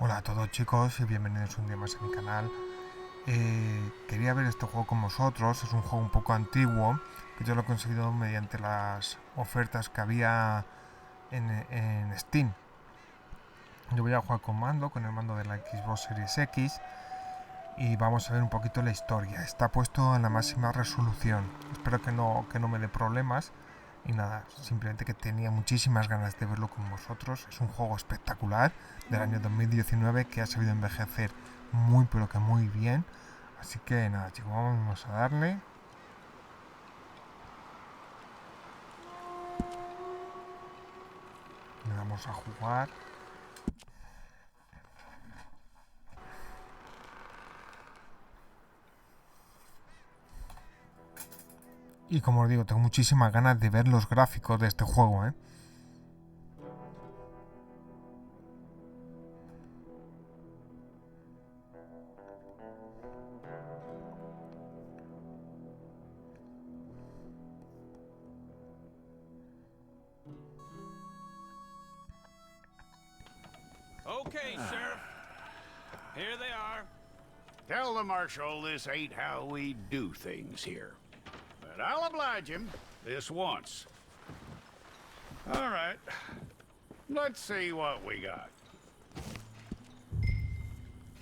Hola a todos chicos y bienvenidos un día más a mi canal. Quería ver este juego con vosotros. Es un juego un poco antiguo que yo lo he conseguido mediante las ofertas que había en Steam. Yo voy a jugar con mando, con el mando de la Xbox Series X, y vamos a ver un poquito la historia. Está puesto en la máxima resolución. Espero que no me dé problemas. Y nada, simplemente que tenía muchísimas ganas de verlo con vosotros. Es un juego espectacular del año 2019 que ha sabido envejecer muy pero que muy bien. Así que nada chicos, vamos a darle. Le damos a jugar. Y como os digo, tengo muchísimas ganas de ver los gráficos de este juego, ¿eh? Okay, Sheriff. Here they are. Tell the Marshal this ain't how we do things here. But I'll oblige him this once. All right. Let's see what we got.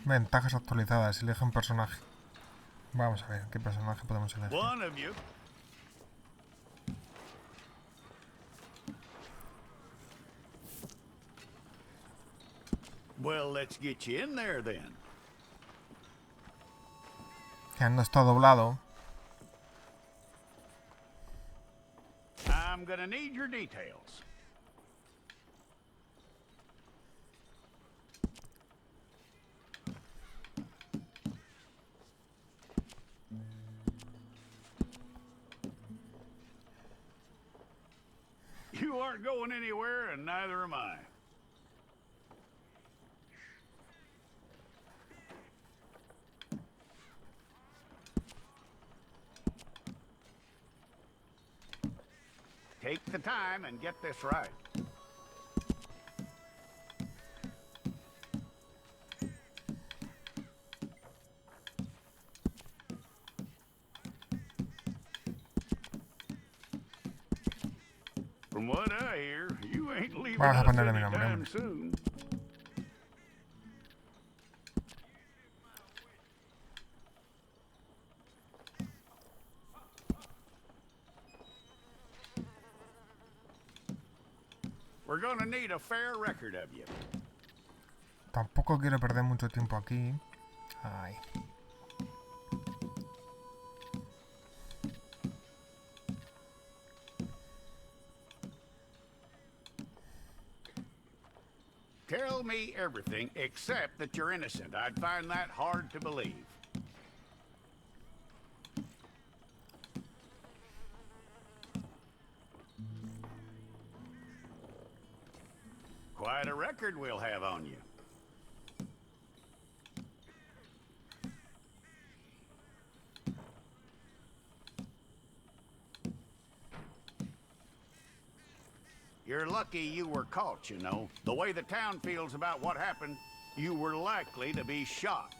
Ventajas actualizadas. Elige un personaje. Vamos a ver qué personaje podemos elegir. One of you. Well, let's get you in there then. Que no está doblado. I'm gonna need your details. You aren't going anywhere, and neither am I. Take the time and get this right. From what I hear, you ain't leaving Vamos a us ponerle mi nombre, anytime hombre. soon. We're gonna need a fair record of you. Tampoco quiero perder mucho tiempo aquí. Ay. Tell me everything except that you're innocent. I'd find that hard to believe. Quite a record we'll have on you. You're lucky you were caught, you know. The way the town feels about what happened, you were likely to be shot.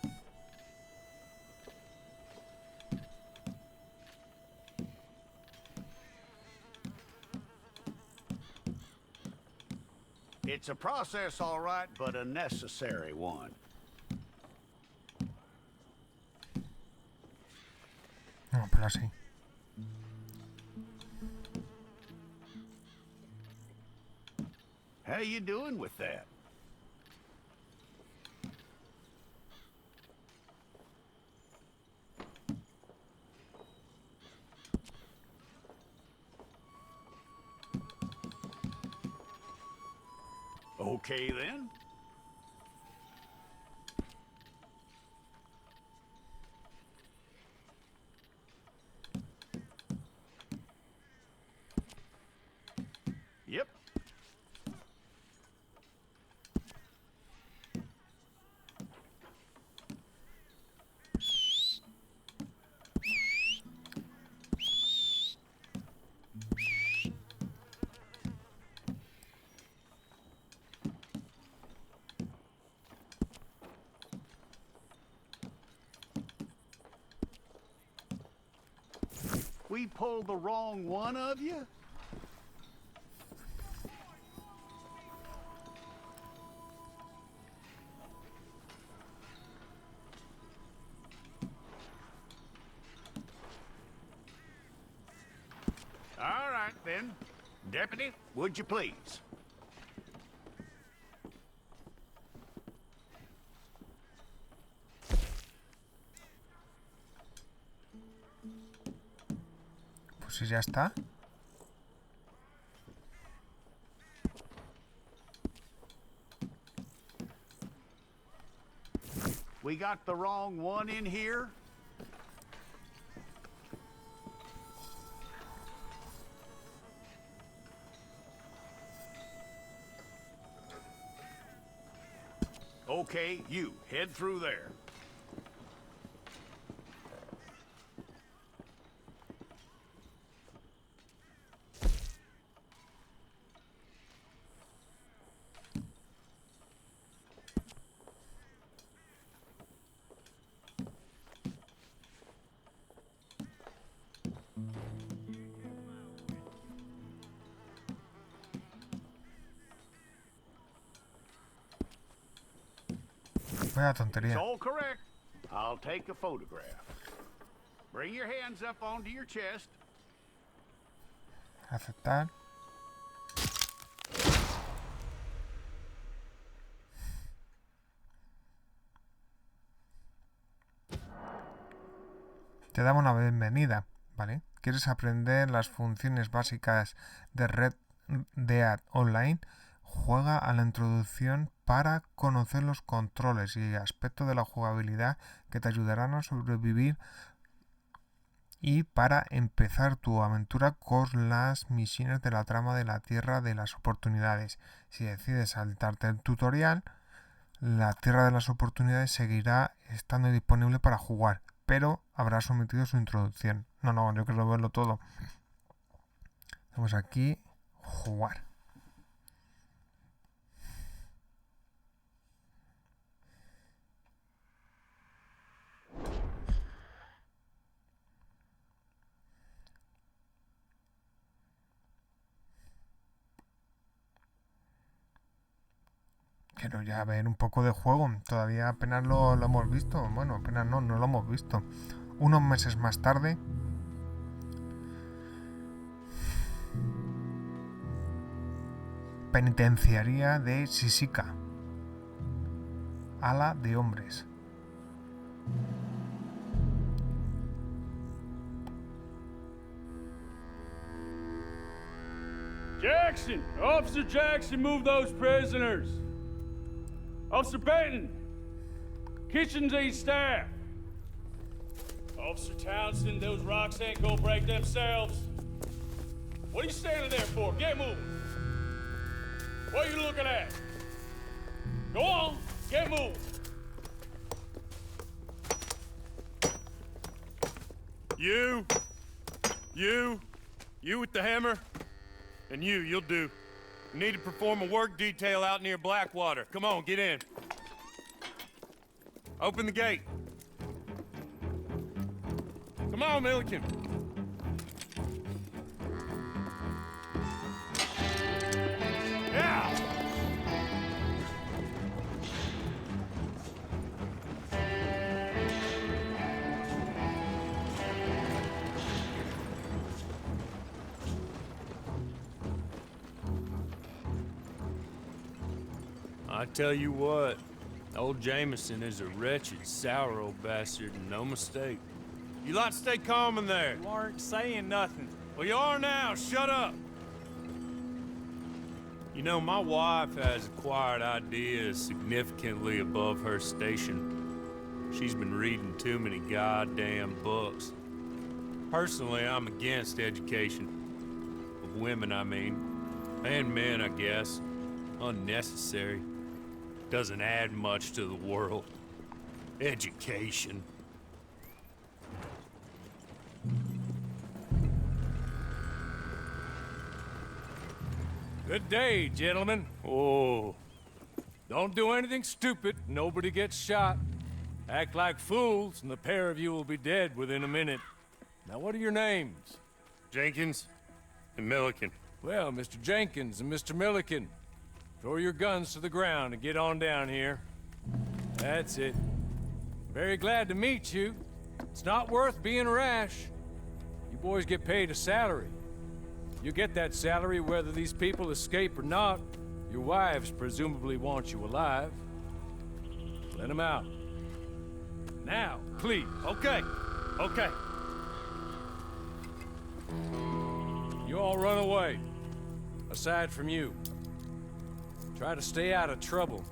It's a process, all right, but a necessary one. No, pero así. How you doing with that? Okay, then. Yep. we pulled the wrong one of you? All right, then. Deputy, would you please? Pues si ya está. We got the wrong one in here? Okay, you, head through there. Vaya It's tontería. all correct. I'll take a photograph. Bring your hands up onto your chest. Aceptar. Te damos una bienvenida, ¿vale? ¿Quieres aprender las funciones básicas de Red Dead Online? Juega a la introducción para conocer los controles y aspectos de la jugabilidad que te ayudarán a sobrevivir y para empezar tu aventura con las misiones de la trama de la Tierra de las Oportunidades. Si decides saltarte el tutorial, la Tierra de las Oportunidades seguirá estando disponible para jugar, pero habrá sometido su introducción. No, yo quiero verlo todo. Vamos aquí, jugar. Quiero ya ver un poco de juego. Todavía apenas lo hemos visto. Bueno, apenas no lo hemos visto. Unos meses más tarde. Penitenciaría de Sisica. Ala de hombres. Jackson! Officer Jackson, move those prisoners. Officer Benton, kitchen aid staff. Officer Townsend, those rocks ain't gonna break themselves. What are you standing there for? Get moving. What are you looking at? Go on, get moving. You with the hammer, and you'll do. You need to perform a work detail out near Blackwater. Come on, get in. Open the gate. Come on, Milliken. Yeah! I tell you what, old Jameson is a wretched, sour old bastard, and no mistake. You lot stay calm in there. You aren't saying nothing. Well, you are now. Shut up. You know, my wife has acquired ideas significantly above her station. She's been reading too many goddamn books. Personally, I'm against education. Of women, I mean. And men, I guess. Unnecessary. Doesn't add much to the world. Education. Good day, gentlemen. Oh. Don't do anything stupid. Nobody gets shot. Act like fools, and the pair of you will be dead within a minute. Now, what are your names? Jenkins and Milliken. Well, Mr. Jenkins and Mr. Milliken, throw your guns to the ground and get on down here. That's it. Very glad to meet you. It's not worth being rash. You boys get paid a salary. You get that salary whether these people escape or not. Your wives presumably want you alive. Let them out. Now, please. Okay. You all run away. Aside from you. Try to stay out of trouble.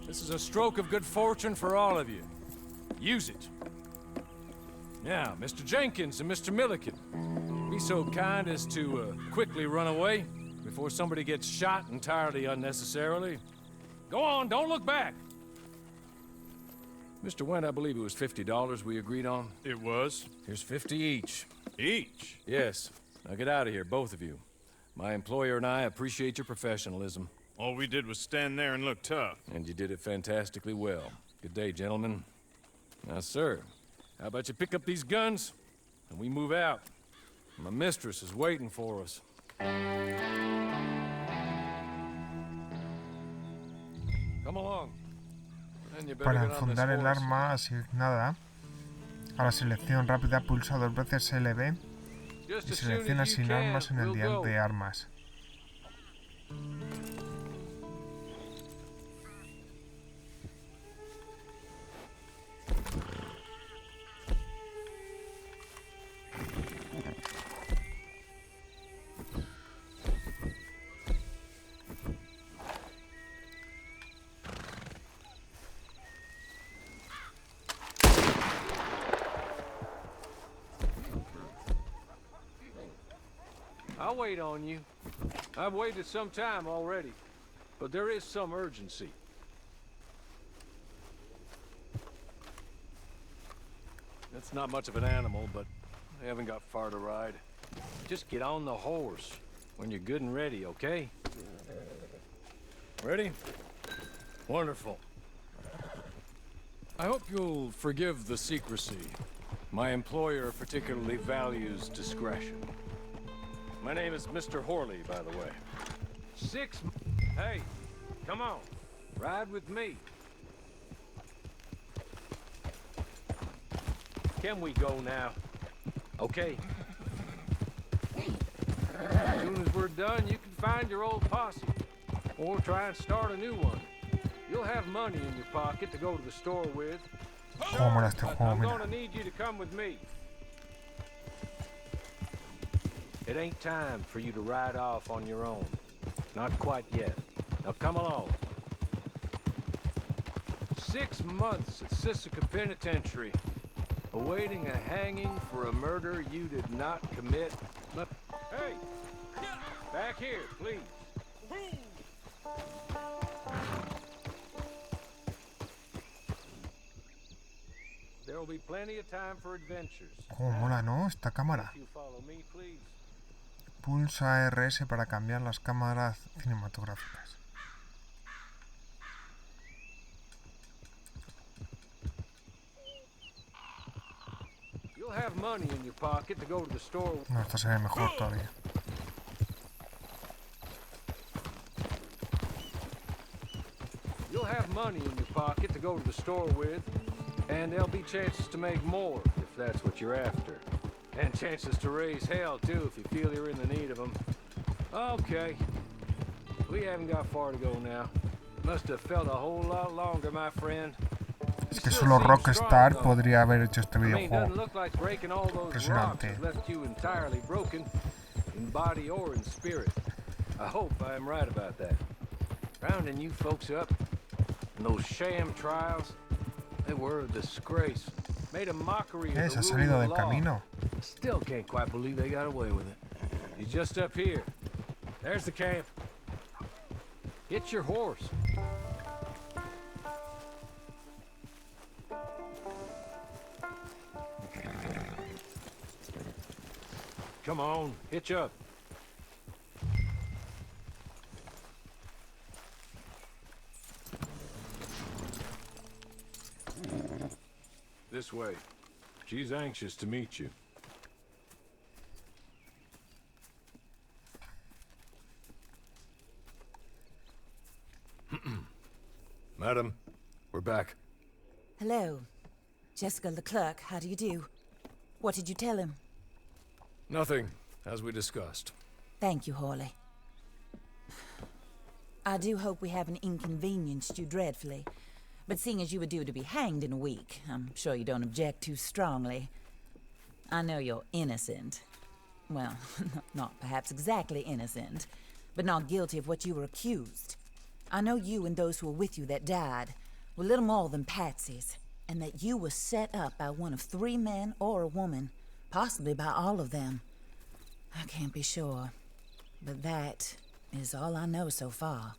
This is a stroke of good fortune for all of you. Use it. Now, Mr. Jenkins and Mr. Milliken, be so kind as to quickly run away before somebody gets shot entirely unnecessarily. Go on, don't look back. Mr. Wendt, I believe it was $50 we agreed on. It was. Here's 50 each. Each? Yes. Now get out of here, both of you. My employer and I appreciate your professionalism. All we did was stand there and look tough. And you did it fantastically well. Good day, gentlemen. Now, sir, how about you pick up these guns and we move out? My mistress is waiting for us. Come along. And you better Para get on this enfundar el horse. arma asignada a la selección rápida, pulsa 2 veces LB Just y as soon selecciona as you sin can, armas en el we'll dial go. de armas. I'll wait on you. I've waited some time already, but there is some urgency. That's not much of an animal, but I haven't got far to ride. Just get on the horse when you're good and ready, okay? Ready? Wonderful. I hope you'll forgive the secrecy. My employer particularly values discretion. My name is Mr. Horley, by the way. Hey, come on. Ride with me. Can we go now? Okay. As soon as we're done, you can find your old posse. Or try and start a new one. You'll have money in your pocket to go to the store with. Juego mola este juego, I'm mira. gonna need you to come with me. It ain't time for you to ride off on your own. Not quite yet. Now come along. 6 months at Sisika Penitentiary, awaiting a hanging for a murder you did not commit. Hey! Back here, please. There will be plenty of time for adventures. Juego mola, ¿no? Esta cámara. If you follow me, please. Pulsa RS para cambiar las cámaras cinematográficas. You'll have money in your pocket to go to the store. No, esta se ve mejor todavía. You'll have money in your pocket to go to the store with, and there'll be chances to make more if that's what you're after. And chances to raise hell, too, if you feel you're in the need of them. Okay. We haven't got far to go now. Must have felt a whole lot longer, my friend. Es que solo Rockstar podría haber hecho este I mean, videojuego. doesn't look like breaking all those rocks Impresionante. has left you entirely broken, in body or in spirit. I hope I'm right about that. Rounding you folks up, and those sham trials, they were a disgrace. Made a mockery of Se ha the salido rule del of law. camino. Still can't quite believe they got away with it. He's just up here. There's the camp. Get your horse. Come on, hitch up. This way. She's anxious to meet you. Madam, we're back. Hello. Jessica Leclerc, how do you do? What did you tell him? Nothing, as we discussed. Thank you, Hawley. I do hope we haven't inconvenienced you dreadfully. But seeing as you were due to be hanged in a week, I'm sure you don't object too strongly. I know you're innocent. Well, not perhaps exactly innocent, but not guilty of what you were accused. I know you and those who were with you that died were little more than patsies, and that you were set up by one of 3 men or a woman, possibly by all of them. I can't be sure, but that is all I know so far.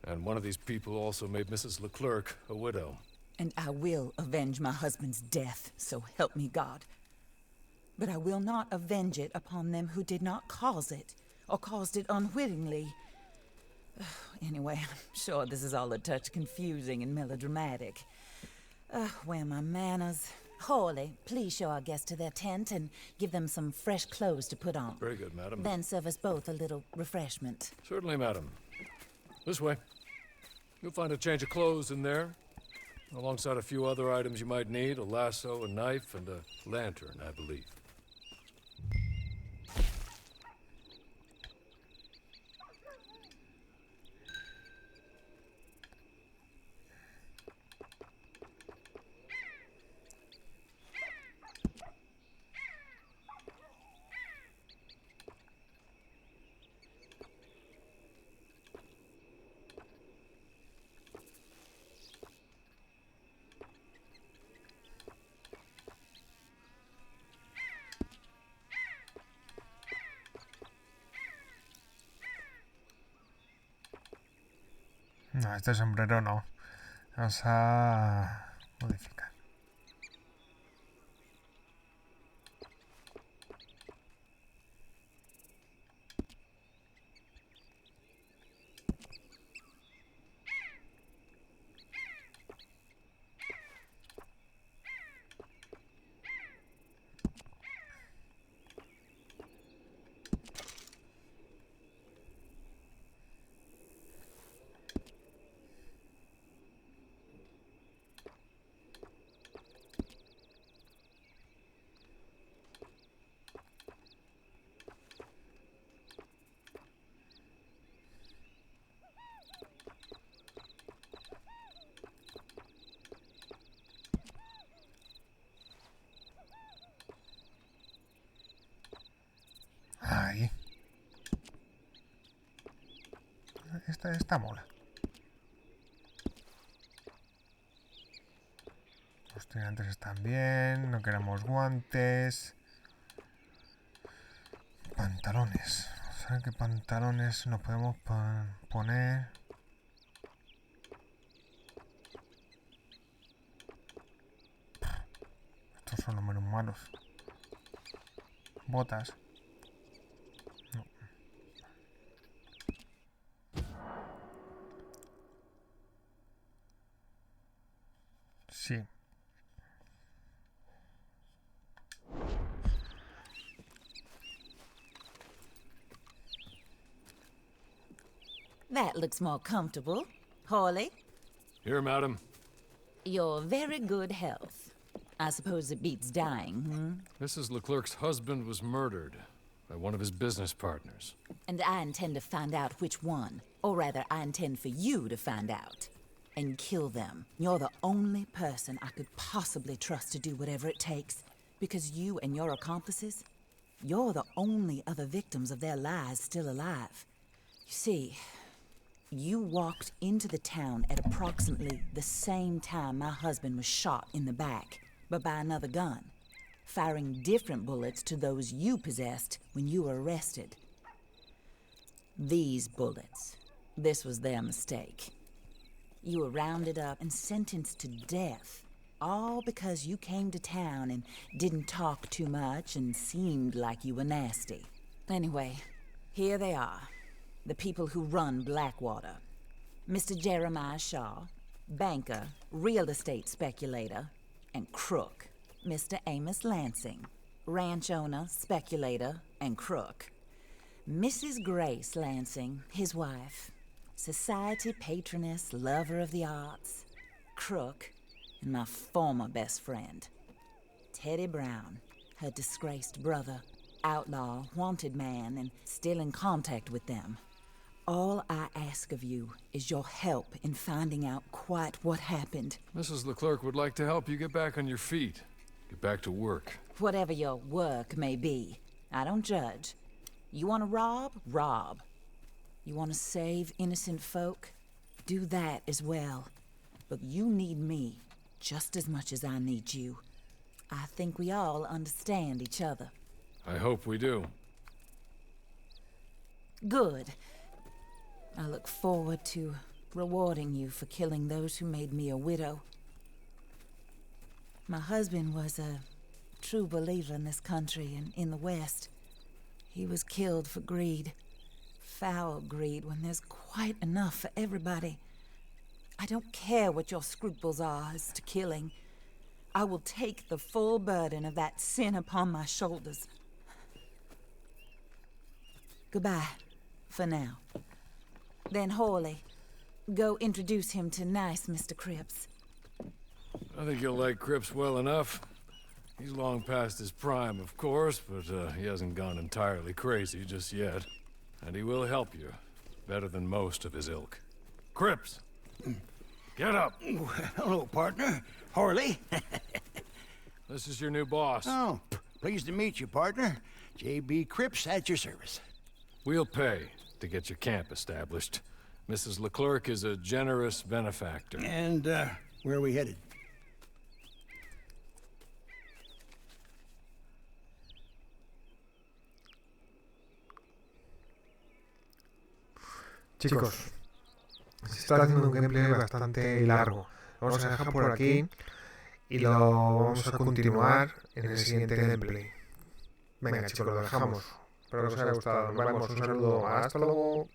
And one of these people also made Mrs. Leclerc a widow. And I will avenge my husband's death, so help me God. But I will not avenge it upon them who did not cause it, or caused it unwittingly. Anyway, I'm sure this is all a touch confusing and melodramatic. Where are my manners? Hawley, please show our guests to their tent and give them some fresh clothes to put on. Very good, madam. Then serve us both a little refreshment. Certainly, madam. This way. You'll find a change of clothes in there, alongside a few other items you might need, a lasso, a knife, and a lantern, I believe. No, este sombrero no. Vamos a modificar. Ahí. Esta mola. Los tirantes están bien. No queremos guantes. Pantalones. ¿Saben qué pantalones nos podemos poner? Estos son los menos malos. Botas. No. Sí. That looks more comfortable. Hawley, Here, madam. you're very good health. I suppose it beats dying, hmm? Mrs. Leclerc's husband was murdered by one of his business partners. And I intend to find out which one. Or rather, I intend for you to find out. And kill them. You're the only person I could possibly trust to do whatever it takes. Because you and your accomplices, you're the only other victims of their lies still alive. You see, you walked into the town at approximately the same time my husband was shot in the back, but by another gun, firing different bullets to those you possessed when you were arrested. These bullets, this was their mistake. You were rounded up and sentenced to death, all because you came to town and didn't talk too much and seemed like you were nasty. Anyway, here they are, the people who run Blackwater. Mr. Jeremiah Shaw, banker, real estate speculator, and crook. Mr. Amos Lansing, ranch owner, speculator, and crook. Mrs. Grace Lansing, his wife, society patroness, lover of the arts, crook, and my former best friend. Teddy Brown, her disgraced brother, outlaw, wanted man, and still in contact with them. All I ask of you is your help in finding out quite what happened. Mrs. Leclerc would like to help you get back on your feet. Get back to work. Whatever your work may be, I don't judge. You want to rob? Rob. You want to save innocent folk? Do that as well. But you need me just as much as I need you. I think we all understand each other. I hope we do. Good. I look forward to rewarding you for killing those who made me a widow. My husband was a true believer in this country and in the West. He was killed for greed. Foul greed when there's quite enough for everybody. I don't care what your scruples are as to killing. I will take the full burden of that sin upon my shoulders. Goodbye, for now. Then Hawley, go introduce him to nice Mr. Cripps. I think you'll like Cripps well enough. He's long past his prime, of course, but he hasn't gone entirely crazy just yet. And he will help you, better than most of his ilk. Cripps! Get up! Hello, partner. Harley. This is your new boss. Oh, pleased to meet you, partner. J.B. Cripps at your service. We'll pay to get your camp established. Mrs. Leclerc is a generous benefactor. And, where are we headed? Chicos, se está haciendo un gameplay bastante largo. Lo vamos a dejar por aquí y lo vamos a continuar en el siguiente gameplay. Venga chicos, lo dejamos. Espero que os haya gustado. Nos vemos. Un saludo. Hasta luego.